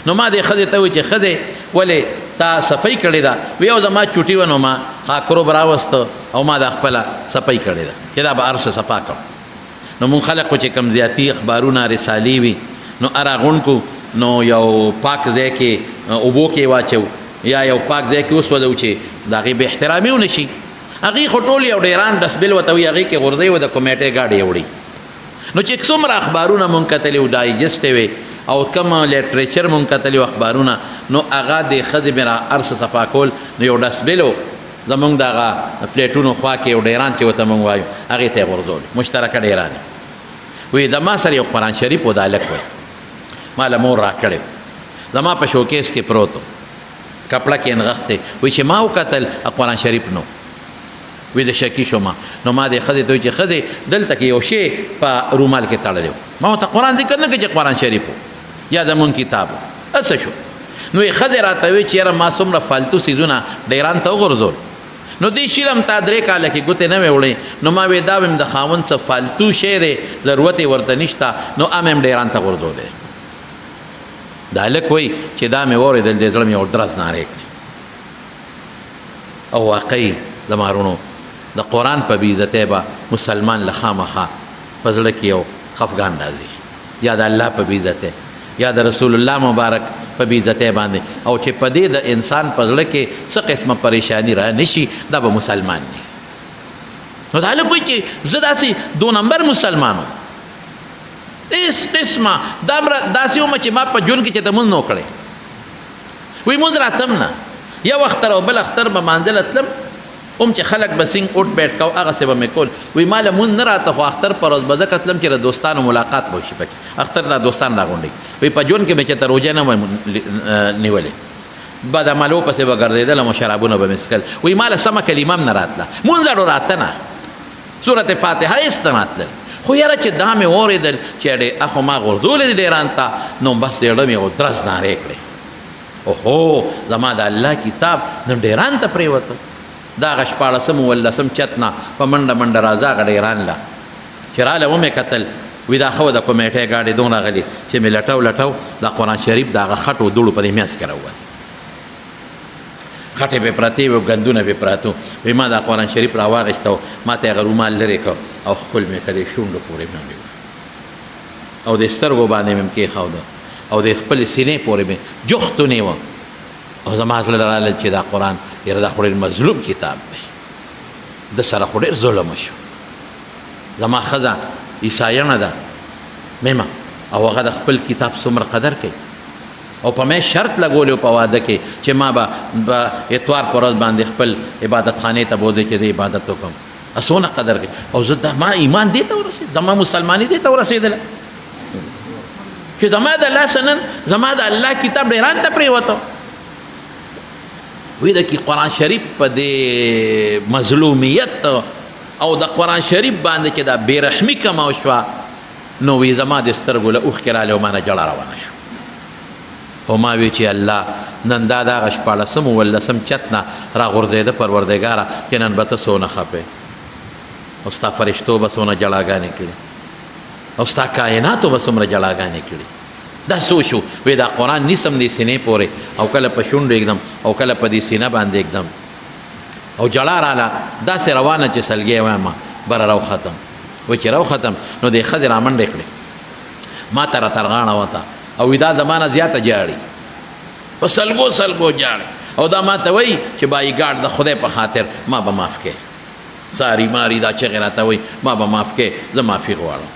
نو ما دې ښځې ته وویل چې ښځې ولې تا صفایي کړې ده وی یو زما چوټي وه نو ما خاکرو به راوسته او ما دا خپله صفایي کړې ده چې دا به هر څه صفا کړم نو مونږ خلک خو چې کم زیاتي اخبارونه رسالې وي نو هر هغه کو نو یو پاک ځای کې اوبو کې واچو یا یو پاک ځای کې وسولو چې د هغې بې احترامي ونه شي هغې خو ټول یو ډیران ډسبل ورته وي هغې کې غورځوي و د کومیټې ګاډۍ یې وړي نو چې څومره اخبارونه مونږ کتلي و ډایجسټ وې او کوم لیټریچر مونږ کتلي و اخبارونه نو هغه د ښځې مې را هر څه صفا کول نو یو ډسبل و زمونږ د هغه فلیټونو خوا کې یو ډیران چې ورته مونږ وایو هغې ته یې غورځولې مشترکه ډیرانې وی زما سره یو قرآن شریف و د هلک وی ما له مور راکړی زما په شوکیس کې پروت و کپړه کې نغښتې وی چې ما وکتل قرآن شریف نو وی د شکي شوم نو ما دې ښځې ته وی چې ښځې دلته کې یو شی په رومال کې تړلی و ما ورته قرآن ذکر نه کړي چې قرآن شریف و یا زمونږ کتاب و څه شو نو یې ښځې راته وی چې یاره ما څومره فالتو څیزونه ډیران ته وغورځول نو دې شي هم تا 3 کاله کې ګوتې نه وې وړې نو ما وی دا ویم د خاوند څه فالتو شی دی ضرورت یې ورته نشته نو ام هم ډیران ته غورځولی دا هلک وایي چې دا مې واورېدل دې زړه مې یو درز نارې کړې او واقعي زما وروڼو د قرآن په بېعزتۍ به مسلمان له خامخا په زړه کې یو خفګان راځي یا د الله په بېعزتۍ یا د رسول الله مبارک په بېعزتۍ باندې او چې په دې د انسان په زړه کې څه قسمه پریشانی را نشي دا به مسلمان نه نو دا هلک وایي چې زه داسې 2 نمبر مسلمان وم هېڅ قسمه داسې ومه چې ما په ژوند کې چې ته مونځ نه و کړی وایي مونځ راتم نه یو اختر او بل اختر به مانځله تلم چې خلک به سینګ اوټ بیټ کو هغسې به مې کول وایي ما له مونځ نه راته خو اختر پر ورځ به ځکه تلم چې د دوستانو ملاقات به وشي پکې اختر دا دوستان راغونډوي وایي په ژوند کې مې چې ته روژه نه وای نیولې بد عملو پسې به ګرځېدلم او شرابونه به مې څکل وایي ما له سمه کلمه هم نه راتله مونځ اړو راته نه صورت فاتحه هېڅ ته نه تلل خو یاره چې دا مې واورېدل چې اخو ما غورځولې دي ډیران ته نو بس زړه مې یو درز نارې کړې اوهو زما د الله کتاب نو ډیران ته پرېوته دا هغه 14 ولسم چت نه په منډه منډه راځه هغه ډیران له چې راله ومې کتل وی دا خو د کومیټې ګاډۍ دون راغلي چې مې لټو د قرآن شریف د هغه خټو دوړو په دې میاس کې راووت خټې پې پرتې وې او ګندونه پې پراته وې ما دا قرآن شریف را واخېسته و ما ته یې هغه رومال لرې کړ او ښکل مې کړ دې شونډو پورې مې ونیو او د سترګو باندې مې کېښوده او د خپلې سینې پورې مې جخت ونیوه او زما زړه راغله چې دا قرآن یاره دا خو ډېر مظلوم کتاب دی د سره خو ډېر ظلم وشو زما ښځه عیسایانه ده میمه او هغه د خپل کتاب څومره قدر کوي او په مې شرط لګولی په واده کې چې ما به اتوار په ورځ باندې خپل عبادت خانې ته بوځئ چې د عبادت وکړم څونه قدر کوي او زه ما ایمان دې ته ورسېد زما مسلماني دې ته ورسېدله چې زما د الله سنن زما د الله کتاب ډېران ته پرېوته وی د قرآن شریف په دې مظلومیت او د قرآن شریف باندې چې دا بېرحمي کمه وشوه نو وی زما د سترګو له اوښکې راغلې او ما نه جړه روانه شو او ما وی چې الله نن دا دغه شپاړسم اوولسم چت نه راغورځېده پروردګاره چې نن به ته څونه خفې او ستا فرشتو به څونه جړاګانې کړي او ستا کائناتو به څومره جړاګانې کړي دا څه وشو وی دا قرآن نیسم دې سینې پورې او کله په شونډو ایږدم او کله په دې سینه باندې ایږدم او جړا راله داسې روانه چې سلګۍ وایم بره راوختم وی چې راوختم نو دې ښځې رامنډې کړې ما ته راترغاڼه وته او وی دا زمانه زیاته جاړي په سلګو سلګو جاړي او دا ما ته وایي چې بای ګاډ د خدای په خاطر ما به معاف کې ساری ماری دا چغې راته وایي ما به معاف کې زه معافي غواړم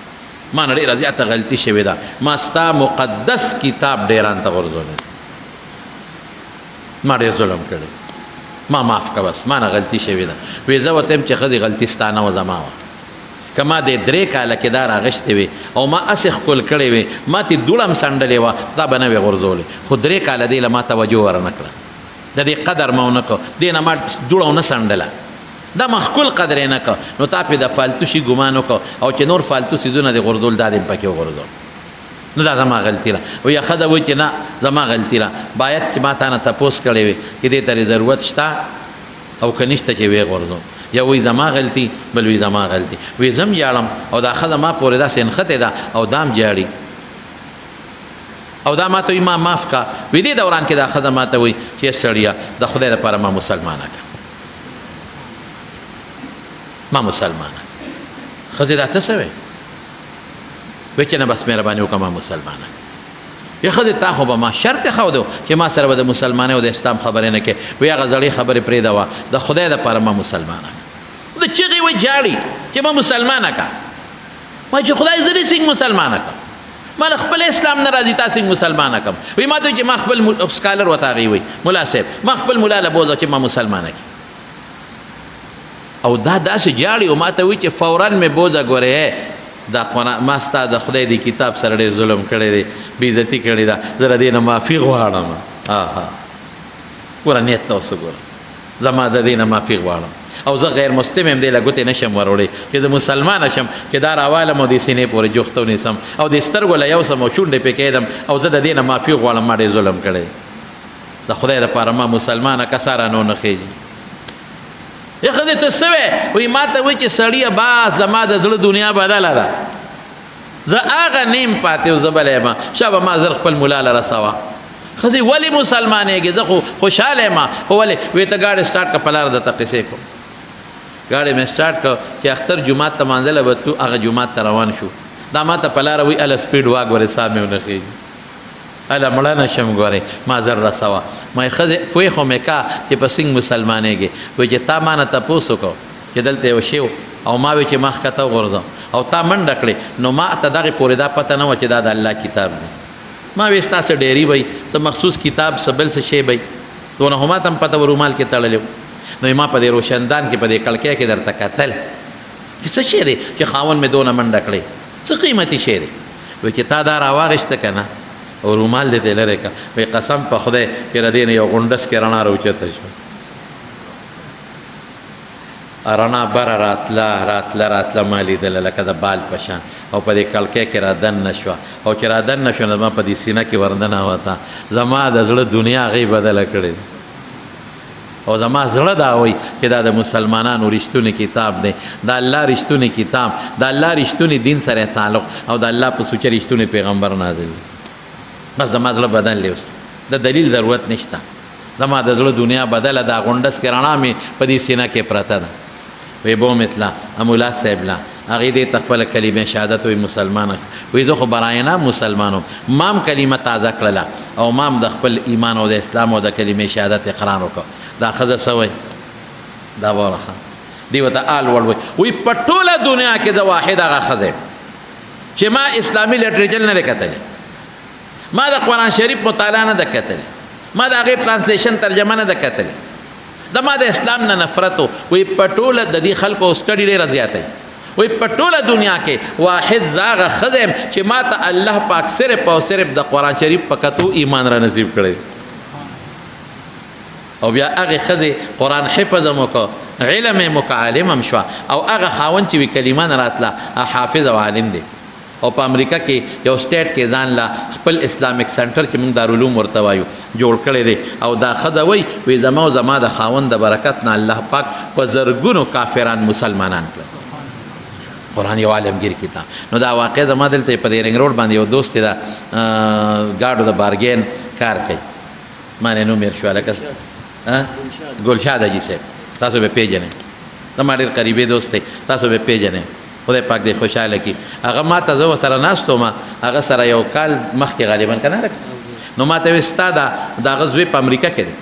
ما نه ډېره زیاته غلطي شوې ده ما ستا مقدس کتاب ډېران ته غورځولی ما ډېر ظلم کړی ما معاف که بس ما نه غلطي شوې ده وی زه ورته یم چې ښځې غلطي ستا نه وه زما وه که ما د 3 کاله کې دا راغشتې وې او ما هسې ښکل کړې وې ما تې دوړه هم سنډلې وه تا به نه وې غورځولې خو 3 کاله دې له ما توجه ورنه کړه د دې قدر ما ونه کړ دې نه ما دوړه ونه سنډله دا ما ښکل قدر یې نه کړ نو تا پې د فالتو شي ګمان وکړ او چې نور فالتو څیزونه دې غورځول دا دې پکې وغورځول نو دا زما غلطي ده او یا ښځه وایي چې نه زما غلطي ده باید چې ما تا نه تپوس کړی وې چې دې ته ضرورت شته او که نشته چې ویې غورځوم یا وی زما غلطي بل وی زما غلطي وی زم جاړم او دا ښځه ما پورې داسې نښتې ده او دام جاړي او دا ما ته وي ما معاف کا وی دې دوران کې دا ښځه ما ته وایي چې سړیه د خدای دپاره ما مسلمانه کړه ما مسلمانه ښځې دا ته څه وی وی چې نه بس مهرباني وکړه ما مسلمانه کړه یا ښځې تا خو به ما شرط ښودو چې ما سره به د مسلمانۍ او د اسلام خبرې نه کوې وی هغه زړې خبرې پرېږده وه د خدای دپاره ما مسلمانه د چغې وی جاړي چې ما مسلمانه که ما چې خدای زه دې څنګه مسلمانه کړم ما له خپل اسلام نه راځي تا څنګه مسلمانه کړم وی ما ته وایي چې ما خپل سکالر ورته هغې وایي ملا صاحب ما خپل ملا له بوځه چې ما مسلمانه کړي او دا داسې جاړي او ما ته وایي چې فورا مې بوځه ګورې دا قرآن ما ستا د خدای دی کتاب سره ډېر ظلم کړی دی بېعزتي کړې ده زه د دې نه معافي غواړم ګوره نیت ته اوس ګوره زما د دې نه معافي غواړم او زه غیر مسلم یم دې له ګوتې نه شم وروړی چې زه مسلمانه شم چې دا راوالم او دې سینې پورې جوخته ونیسم او دې سترګو له یوسم او شونډې پې کېږدم او زه د دې نه معافي غواړم ما ډېر ظلم کړی د خدای دپاره ما مسلمانه کسه رانه ونه خېږي یا ښځې ته څه وی وایي ما ته وایي چې سړیه بس زما د زړه دنیا بدله ده زه هغه نیم پاتې او زه بله یم شابه ما زر خپل ملا له رسوه ښځې ولې مسلمانېږې زه خو خوشحاله یم خو ولې وی ته ګاډی سټارټ کړه په لاره درته قصې کوم ګاډی مې سټارټ کړه چې اختر جومات ته مانځله به تلو هغه جومات ته روان شو دا ما ته په لاره وایي هله سپیډ واګورې ساه مې ونه خېږي هله مړه نه شم ګورې ما زر رسوه ما یې ښځې پوی خو مې کا چې په څنګه مسلمانېږې وایي چې تا ما نه تپوس وکړو چې دلته یو شی او ما وی چې ما ښکته وغورځم او تا منډه کړې نو ما ته دغې پورې دا پته نه وه چې دا د الله کتاب دی ما وی ستا څه ډیري وی څه مخصوص کتاب څه بل څه شی وی دونه خو ما ته هم پته و رومال کې تړلی نو ما په دې روشندان کې په دې کړکۍ کې درته کتل چې څه شی دی چې خاوند مې دونه منډه کړې څه قیمتي شی دی وی چې تا دا راواغېسته که نه او رومال دې ته لرې که وی قسم په خدای چې د دې نه یو غونډس کې رڼا راوچته شوه رڼا بره راتله ما لیدله لکه د بال په شان او په دې کړکۍ کې را دننه شوه او چې را دننه شوه نو زما په دې سینه کې ورننوته زما د زړه دنیا هغې بدله کړې او زما زړه دا وایي چې دا د مسلمانانو رښتونی کتاب دی د الله رښتونی کتاب د الله رښتونی دین سره تعلق او د الله په سوچه رښتونی پیغمبر نازل دی بس زما زړه بدن لی اوس د دلیل ضرورت نشته زما د زړه دنیا بدله دا غونډس کې رڼا مې په دې سینه کې پرته ده. وی بوم اطلاع امولا صاحب لا هغې دې ته خپله کلمه شهادت وی مسلمانه وی زه خو براینا مسلمانم مام کلمه تازه کړله او مام د خپل ایمان او د اسلام او د کلمې شهادت اقرار وکړه. دا ښځه څه وی دا واوره ښه دې ورته آل وړ وی په ټوله دنیا کې د واحد هغه ښځه چې ما اسلامي لټریچر نه دی کتلی، ما د قرآن شریف مطالعه نه ده کتلی، ما د هغې ټرانسلیشن ترجمه نه ده کتلی، د ما د اسلام نه نفرت وی په ټوله د دې خلکو سټډي ډېره زیاته وی په ټوله دنیا کې واحد زاغه ښځه یم چې ما ته الله پاک صرف او صرف د قرآن شریف په کتو ایمان را نصیب کړی. او بیا هغې ښځې قرآن حفظ هم وکړه، علم یې وکړه، عالم هم شوه، او هغه خاوند چې وي کلمه نه راتله حافظ او عالم دی. او په امریکا کې یو سټیټ کې ځان لا خپل اسلامیک سنټر چې موږ دارالعلوم ورته وایو جوړ کړی دی. او دا ښځه وی زما او زما د خاوند د برکت نه الله پاک په زرګونو کافران مسلمانان کړل. قرآن یو عالمگیر کتاب. نو دا واقع زما دلته په دې رنګ روډ باندې یو دوست دی دا ګاډو د بارګین کار کوي، ما نه نوم یې شو لکه ګلشاد حاجي صاحب، تاسو به پیژنئ، زما ډېر قریبي دوست دی، تاسو به پیژنئ، خدای پاک دې خوشحاله کړي. هغه ما ته زه ورسره ناست وم، هغه سره یو کال مخکې غالبا که نه نو ما ته ویل ستا د هغه زوی په امریکا کې دی.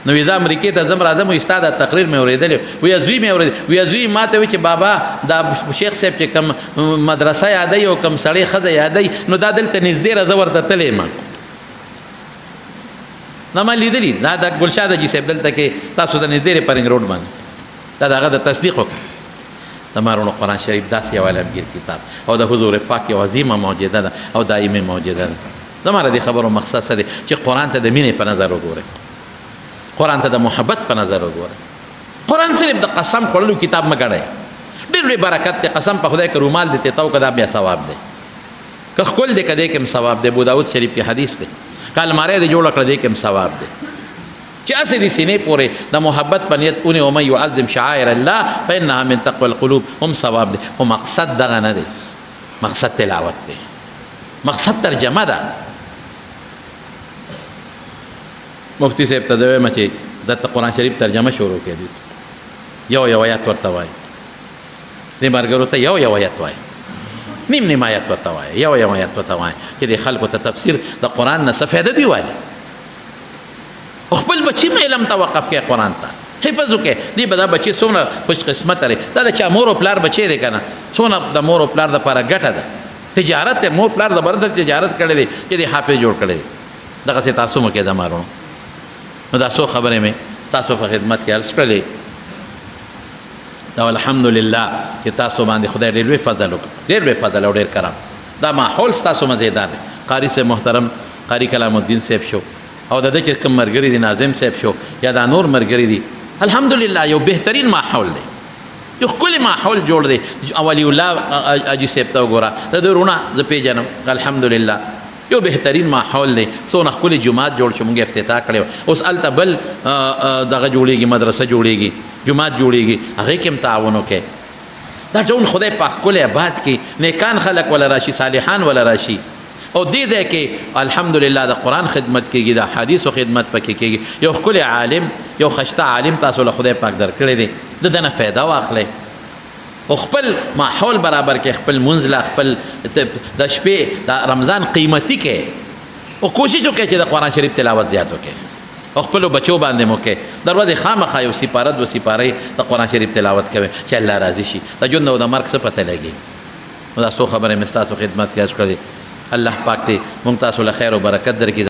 نو وی زه امریکې ته ځم راځم، وایي ستا دا تقریر مې اورېدلی، وایي زوی مې اورېدلی، وایي زوی ما ته وایي چې بابا دا شیخ صاحب چې کوم مدرسه یادوي او کوم سړی ښځه یادوي نو دا دلته نږدې راځه ورته تللی یم. نو ما لیدلي دا د ګلشاد حاجي صاحب دلته کې تاسو ته نږدې دی په رنګ روډ باندې، دا د هغه د تصدیق وکړه. زمارونو قرآن شریف داسې یو عالمگیر کتاب او د حضور پاک یو عظیمه معجزه ده او دایمه معجزه ده. زماره دې خبرو مقصد څه دی چې قرآن ته د مینې په نظر وګورئ، قرآن ته د محبت په نظر وګورئ. قرآن صرف د قسم خوړلو کتاب مه ګڼئ، ډېر لوی برکت دی. قسم په خدای که رومال دې تیتاو که دا بیا ثواب دی، که ښکل دی که دې کې هم ثواب دی. ابو داود شریف کې حدیث دی که الماری دې جوړه کړه دې کې هم ثواب دی. چې اسې دې سینې پورې د محبت په نیت اونې ومن یعظم شعائر الله فانها من تقوى القلوب هم ثواب دی. خو مقصد دغه نه دی، مقصد تلاوت دی، مقصد ترجمه ده. مفتی صاحب ته زه وایم چې دلته قرآن شریف ترجمه شروع کړي، یو آیت ورته وایي، دې ملګرو ته یو آیت وایي، نیم آیت ورته وایي، یو آیت ورته وایي چې دې خلکو ته تفسیر د قرآن نه څه فایده دی وایي. خپل بچی مې علم ته وقف کړي، قرآن ته حفظ وکړي. دې به دا بچی څومره خوش قسمت لري، دا د چا مور او پلار بچی دی که نه، څومره د مور او پلار دپاره ګټه ده. تجارت دی، مور پلار زبردست تجارت کړی دی چې دې حافظ جوړ کړی دی. دغسې تاسو مه کوئ زمارونو. نو دا څو خبرې مې ستاسو په خدمت کې عرض کړلې. دا الحمدلله چې تاسو باندې خدای ډېر لوی فضل وکړ، ډېر لوی فضل او ډېر کرم. دا ماحول ستاسو مزېدار دی. قاري صاحب محترم قاري کلام الدین صاحب شو او د دې چې کوم ملګري دي ناظم صاحب شو یا دا نور ملګري دي، الحمدلله یو بهترین ماحول دی، یو ښکلی ماحول جوړ دی. ولی الله حاجي صاحب ته وګوره، د ده ورونه زه پیژنم، الحمدلله یو بهترین ماحول دی. څونه ښکلې جومات جوړ شو، موږ افتتاح کړی. اوس هلته بل دغه جوړېږي، مدرسه جوړېږي، جومات جوړېږي، هغې کې هم تعاون وکړئ. دا ټول خدای پاک ښکلی آباد کړي، نیکان خلک وله راشي، صالحان وله راشي. او دې ځای کې الحمدلله د قرآن خدمت کېږي، د حدیثو خدمت پکې کېږي. یو ښکلی عالم، یو ښایسته عالم تاسو له خدای پاک درکړی دی، د ده نه فایده واخلئ او خپل ماحول برابر کې، خپل منځ له خپل د شپې د رمضان قیمتي کې او کوشش وکړئ چې د قرآن شریف تلاوت زیات وکړئ او خپلو بچو باندې مو کې. د ورځې خامخا یو سپاره دوه سپارې د قرآن شریف تلاوت کوئ چې الله راضي شي. د ژوند او د مرګ څه پته لګي. نو دا څو خبرې مې ستاسو خدمت کې عرض کړې. الله پاک دې موږ تاسو له خیر او برکت درکړي.